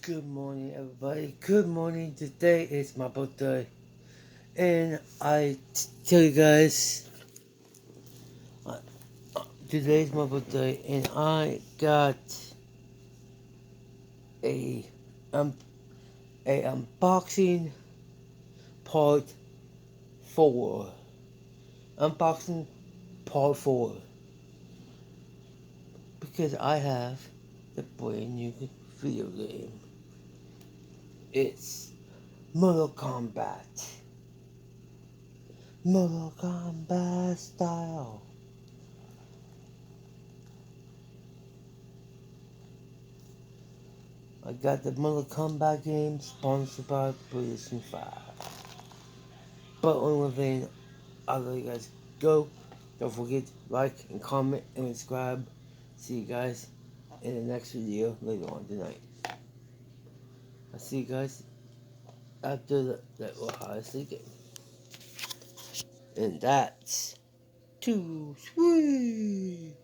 Good morning, everybody. Good morning. Today is my birthday, and tell you guys, uh, today's my birthday, and I got a um a unboxing part 4. Unboxing part 4 because I have the brand new video game. It's Mortal Kombat. Mortal Kombat style. I got the Mortal Kombat game sponsored by PlayStation 5. But only thing, I'll let you guys go. Don't forget to like and comment and subscribe. See you guys in the next video later on tonight. I'll see you guys after that Ohio game. And that's too sweet.